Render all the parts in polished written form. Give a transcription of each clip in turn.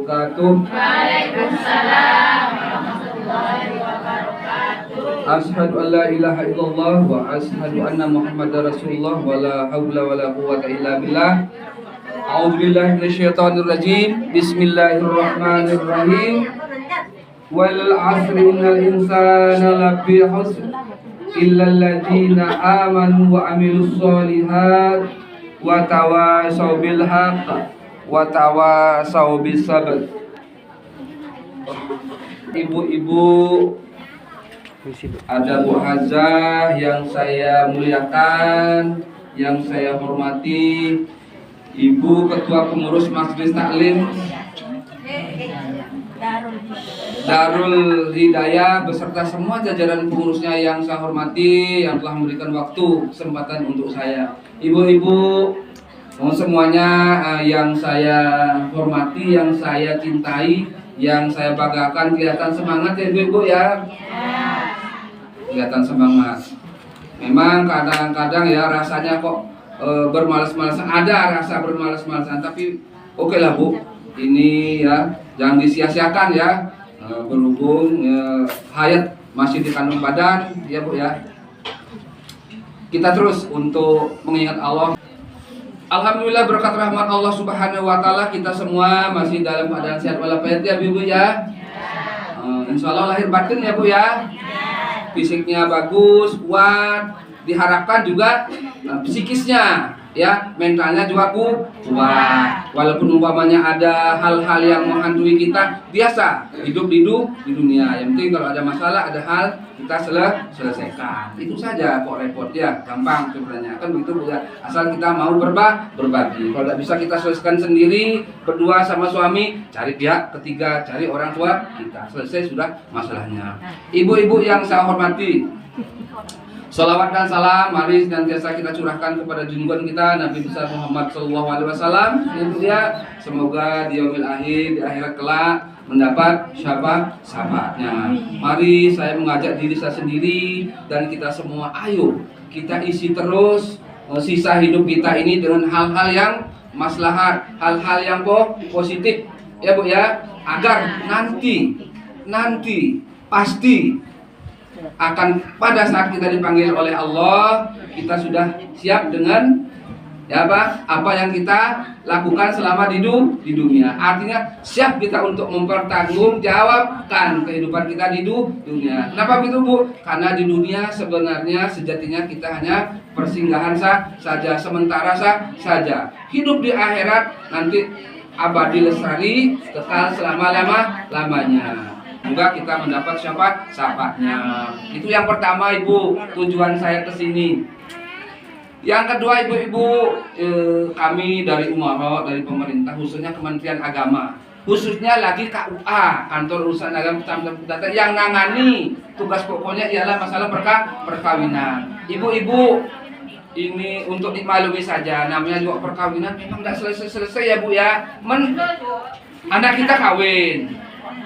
wabarakatuh. Waalaikumsalam warahmatullahi wabarakatuh. Asyhadu an la ilaha illallah wa asyhadu anna Muhammadar Rasulullah wa la haula wa la quwwata illa billah. A'udzu billahi minasyaitonir rajim. Bismillahirrahmanirrahim. Wal 'asri innal insana lafi khusr illa alladziina aamanu wa 'amilus shalihaat wa tawashaw bil haqq wa tawashaw bis sabr. Ibu-ibu, ada Bu Hazah yang saya muliakan, yang saya hormati, Ibu Ketua Pengurus Majelis Taklim Darul Hidayah beserta semua jajaran pengurusnya yang saya hormati, yang telah memberikan waktu kesempatan untuk saya. Ibu-ibu semuanya yang saya hormati, yang saya cintai, yang saya banggakan, kelihatan semangat ya ibu-ibu ya. Kelihatan semangat. Memang kadang-kadang ya rasanya kok bermalas-malasan, ada rasa bermalas-malasan, tapi oke lah Bu, ini ya jangan disia-siakan ya, berhubung hayat masih di kandung badan ya Bu ya. Kita terus untuk mengingat Allah. Alhamdulillah berkat rahmat Allah Subhanahu wa taala kita semua masih dalam keadaan sehat walafiat ya Bu ya. Insya Allah lahir batin ya Bu ya. Fisiknya bagus, kuat, diharapkan juga psikisnya ya, mentalnya juga kuat. Walaupun umpamanya ada hal-hal yang menghantui kita, biasa hidup di dunia. Yang penting kalau ada masalah, ada hal, kita selesaikan. Itu saja kok repot ya, gampang sebenarnya kan begitu Bu ya. Asal kita mau berbagi. Kalau tidak bisa kita selesaikan sendiri, berdua sama suami, cari pihak ketiga, cari orang tua kita. Selesai sudah masalahnya. Ibu-ibu yang saya hormati, salawat dan salam mari senantiasa kita curahkan kepada junjungan kita Nabi besar Muhammad SAW. Ya, semoga di yaumil akhir, di akhirat kelak mendapat syafaat-syafaatnya. Mari saya mengajak diri saya sendiri dan kita semua, ayo kita isi terus sisa hidup kita ini dengan hal-hal yang maslahat, hal-hal yang positif ya Bu ya, agar nanti pasti akan pada saat kita dipanggil oleh Allah, kita sudah siap dengan ya apa yang kita lakukan selama di dunia. Artinya siap kita untuk mempertanggungjawabkan kehidupan kita di dunia. Kenapa begitu Bu? Karena di dunia sebenarnya sejatinya kita hanya persinggahan saja, sementara saja. Hidup di akhirat nanti abadi lestari, kekal selama-lamanya. Juga kita mendapat syafaatnya. Itu yang pertama Ibu, tujuan saya ke sini. Yang kedua ibu-ibu, kami dari Umaro, dari pemerintah, khususnya Kementerian Agama, khususnya lagi KUA, Kantor Urusan Agama Kecamatan, yang nangani tugas pokoknya ialah masalah perkawinan. Ibu-ibu, ini untuk dimaklumi saja, namanya juga perkawinan memang tidak selesai ya Bu ya. Anak kita kawin,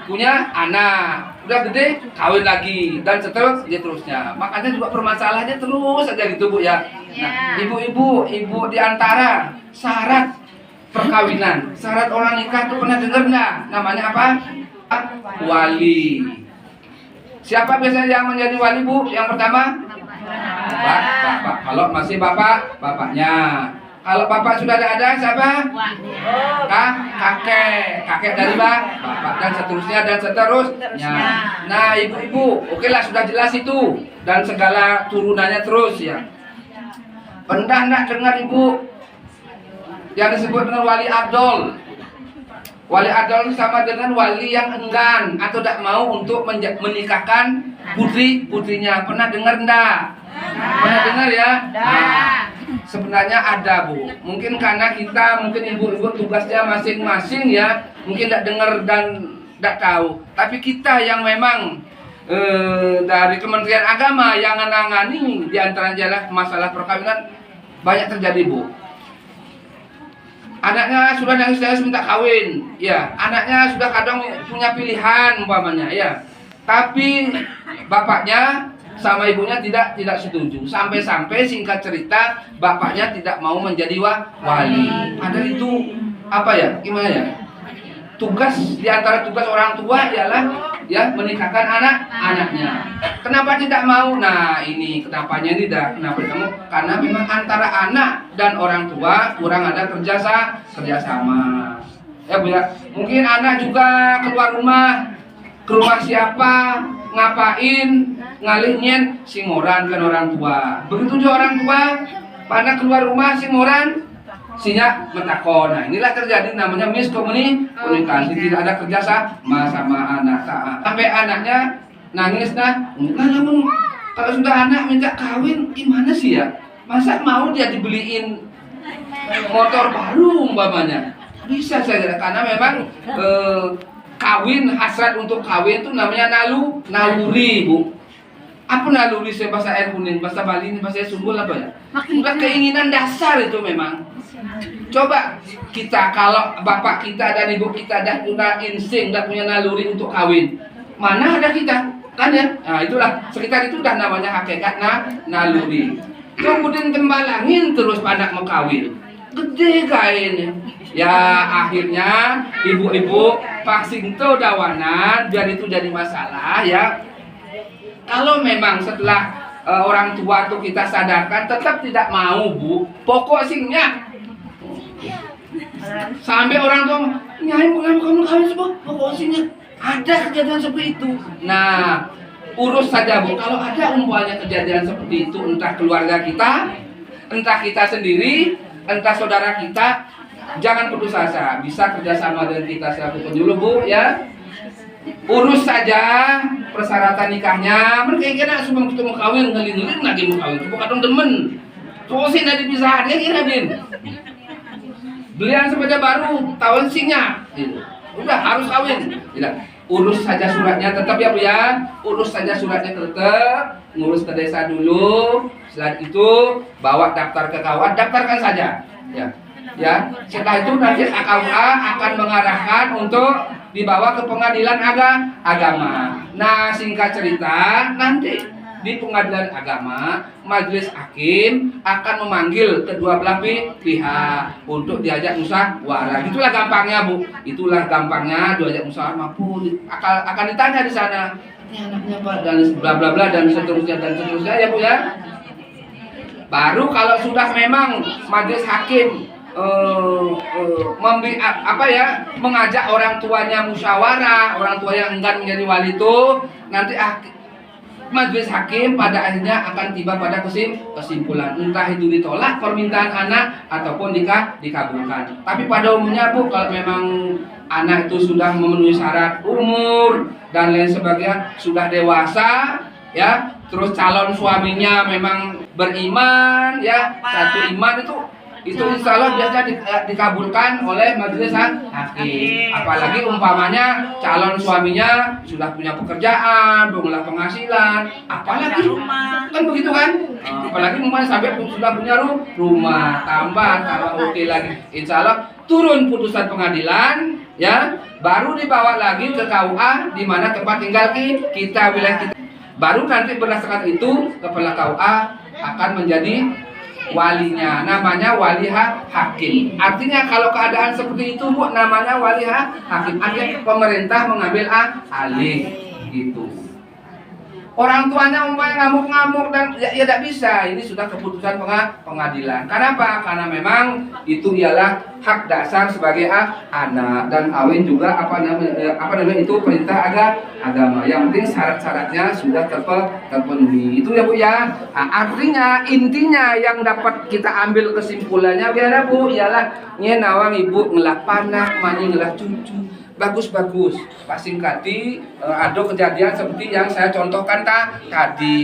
punya anak, udah gede kawin lagi dan seterusnya. Makanya juga permasalahannya terus saja gitu Bu ya. Nah, ibu di antara syarat perkawinan, syarat orang nikah tuh pernah dengar nggak? Namanya apa? Wali. Siapa biasanya yang menjadi wali Bu? Yang pertama? Bapak. Kalau masih bapaknya. Kalau bapak sudah ada siapa? Kakek dari bapak dan seterusnya. Nah ibu-ibu, oke lah sudah jelas itu dan segala turunannya terus ya. Pernah enggak dengar Ibu yang disebut dengan wali abdol? Wali abdol sama dengan wali yang enggan atau tidak mau untuk menikahkan putrinya. Pernah dengar enggak? Pernah dengar ya? Nah, sebenarnya ada Bu. Mungkin karena mungkin ibu-ibu tugasnya masing-masing ya, mungkin tidak dengar dan tidak tahu. Tapi kita yang memang dari Kementerian Agama yang menangani diantaranya adalah masalah perkawinan banyak terjadi Bu. Anaknya sudah nangis minta kawin, ya. Anaknya sudah kadang punya pilihan umpamanya, ya. Tapi bapaknya sama ibunya tidak setuju. Sampai-sampai singkat cerita bapaknya tidak mau menjadi wali. Padahal itu apa ya? Gimana ya? tugas di antara tugas orang tua ialah ya menikahkan anaknya. Kenapa tidak mau? Nah, ini kenapanya ini kenapa kamu? Karena memang antara anak dan orang tua kurang ada kerjasama. Ya Bu ya. Mungkin anak juga keluar rumah, ke rumah siapa, ngapain, ngalihnya singoran kan orang tua. Begitu juga orang tua, pada keluar rumah singoran sinya mentakon. Nah, inilah terjadi namanya miskomunikasi, tidak ada kerjasama sama anak. Sampai anaknya nangis namun kalau sudah anak minta kawin gimana sih ya? Masa mau dia dibeliin motor baru umpamanya? Bisa saja karena memang kawin, hasrat untuk kawin itu namanya naluri, Bu. Apa naluri saya bahasa air kuning, bahasa Bali ini bahasa Sunda apa ya? Bukan keinginan dasar itu memang. Coba kita kalau bapak kita dan ibu kita dah punya insting, dah punya naluri untuk kawin, mana ada kita kan ya? Nah itulah sekitar itu dah namanya hakikat naluri. Kemudian tembalangin terus anak mau kawin, gede kainnya. Ya akhirnya ibu-ibu vaksin itu dawanan biar itu jadi masalah ya. Kalau memang setelah orang tua tuh kita sadarkan tetap tidak mau Bu, pokok singnya sampai orang tua nyai kamu kawin semua pokok singnya ada kejadian seperti itu. Nah urus saja Bu, kalau ada umpamanya kejadian seperti itu entah keluarga kita, entah kita sendiri, entah saudara kita, jangan putus asa, bisa kerjasama dengan kita selaku penyuluh Bu ya. Urus saja persyaratan nikahnya. Mereka kira sebelum kita mau kawin ngelin-ngelin lagi mau kawin. Bukan temen. Soalnya dari pisahan ya kira Bin. Belian sepeda baru tahun singnya. Udah harus kawin. Tidak. Urus saja suratnya tetap ya Bu ya. Urus saja suratnya tetap. Ngurus ke desa dulu. Setelah itu bawa daftar ke kawan, daftarkan saja. Ya. Setelah itu nanti KUA akan mengarahkan untuk dibawa ke pengadilan agama. Nah, singkat cerita, nanti di pengadilan agama, majelis hakim akan memanggil kedua belah pihak untuk diajak musyawarah. Itulah gampangnya Bu. Itulah gampangnya diajak musyawarah maupun akan ditanya di sana. Ini anaknya Pak dan bla bla bla dan seterusnya ya Bu ya. Baru kalau sudah memang majelis hakim mengajak orang tuanya musyawarah, orang tua yang enggan menjadi wali itu nanti majelis hakim pada akhirnya akan tiba pada kesimpulan entah itu ditolak permintaan anak ataupun dikabulkan. Tapi pada umumnya Bu, kalau memang anak itu sudah memenuhi syarat umur dan lain sebagainya, sudah dewasa ya, terus calon suaminya memang beriman ya, satu iman itu insya Allah biasanya dikabulkan oleh majelis hakim. Apalagi umpamanya calon suaminya sudah punya pekerjaan, mengolah penghasilan, apalagi kan begitu kan? Apalagi umpamanya sampai sudah punya rumah, tambah kalau oke lagi, insya Allah turun putusan pengadilan, ya baru dibawa lagi ke KUA di mana tempat tinggal kita, wilayah kita. Baru nanti berdasarkan itu kepala KUA akan menjadi walinya, namanya wali hakim. Artinya kalau keadaan seperti itu Bu, namanya wali hakim. Artinya pemerintah mengambil alih gitu. Orang tuanya umpamanya ngamuk-ngamuk dan ya tidak bisa. Ini sudah keputusan pengadilan. Kenapa? Karena memang itu ialah hak dasar sebagai anak, dan kawin juga apa namanya itu perintah agama. Yang penting syarat-syaratnya sudah terpenuhi. Itu ya Bu ya. Artinya intinya yang dapat kita ambil kesimpulannya biar Bu ialah nyenawang ibu ngelah panak, mani ngelah cucu. Bagus-bagus Pak Singkati, ada kejadian seperti yang saya contohkan tadi.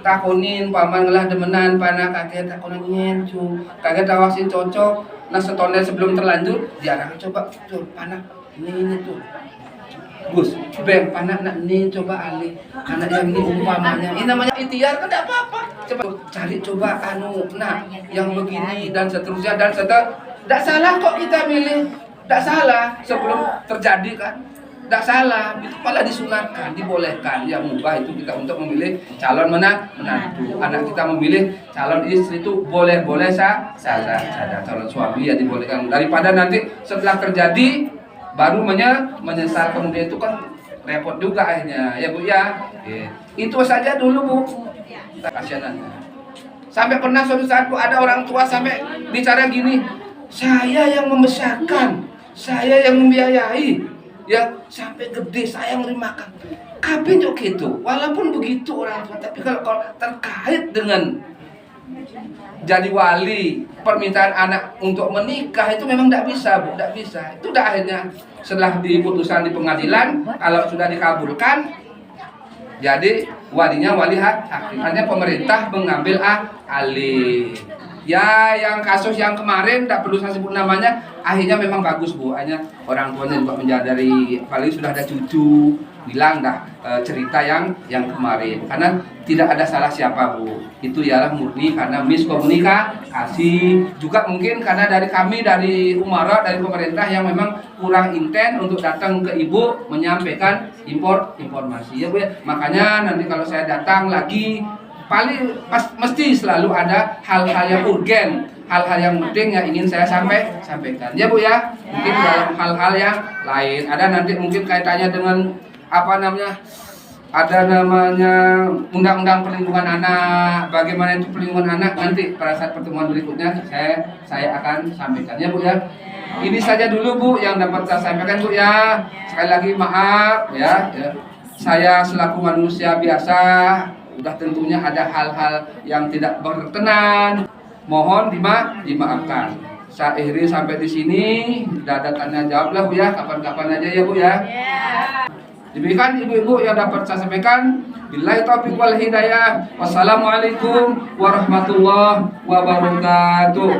Takunin paman ngelah demenan panak kakek takunin nyencu kakek tawasin cocok. Nah setonnya sebelum terlanjur diarahkan coba tuh panak ini tuh Gus, bem panak nak ini coba alih anak yang ini umpamanya ini namanya ikhtiar kan tidak apa-apa. Coba cari coba yang begini dan seterusnya dan tidak salah kok kita milih. Tidak salah sebelum terjadi kan, tidak salah, itu malah disunatkan, dibolehkan. Yang mubah itu kita untuk memilih calon menantu. Anak kita memilih calon istri itu boleh-boleh saja. Calon suami ya dibolehkan. Daripada nanti setelah terjadi baru menyesal kemudian itu kan repot juga akhirnya ya Bu ya. Itu saja dulu Bu. Kasihan. Sampai pernah suatu saat Bu ada orang tua sampai bicara gini, saya yang membesarkan, saya yang membiayai, ya sampai gede saya yang memberi makan. Kabeh juga gitu. Walaupun begitu orang tua, tapi kalau terkait dengan jadi wali, permintaan anak untuk menikah itu memang tidak bisa Bu, tidak bisa. Itu udah akhirnya setelah diputuskan di pengadilan, kalau sudah dikabulkan, jadi walinya wali hakim. Hanya pemerintah mengambil alih. Ya, yang kasus yang kemarin tidak perlu saya sebut namanya, akhirnya memang bagus Bu. Hanya orang tuanya juga menyadari, apalagi sudah ada cucu, bilang dah cerita yang kemarin. Karena tidak ada salah siapa Bu. Itu ialah murni karena miskomunikasi. Juga mungkin karena dari kami, dari Umara, dari pemerintah yang memang kurang intens untuk datang ke Ibu menyampaikan informasi ya Bu ya. Makanya nanti kalau saya datang lagi mesti selalu ada hal-hal yang urgen, hal-hal yang penting yang ingin saya sampaikan ya Bu ya. Mungkin dalam hal-hal yang lain ada nanti mungkin kaitannya dengan ada namanya undang-undang perlindungan anak, bagaimana itu perlindungan anak nanti pada saat pertemuan berikutnya saya akan sampaikan ya Bu ya. Ini saja dulu Bu yang dapat saya sampaikan Bu ya. Sekali lagi maaf ya. Saya selaku manusia biasa udah tentunya ada hal-hal yang tidak berkenan, mohon dimaafkan. Saya akhiri sampai di sini, tidak ada tanya jawab lah Bu ya, kapan-kapan aja ya Bu ya. Demikian ibu-ibu yang dapat saya sampaikan. Billahi taufiq wal hidayah. Wassalamualaikum warahmatullahi wabarakatuh.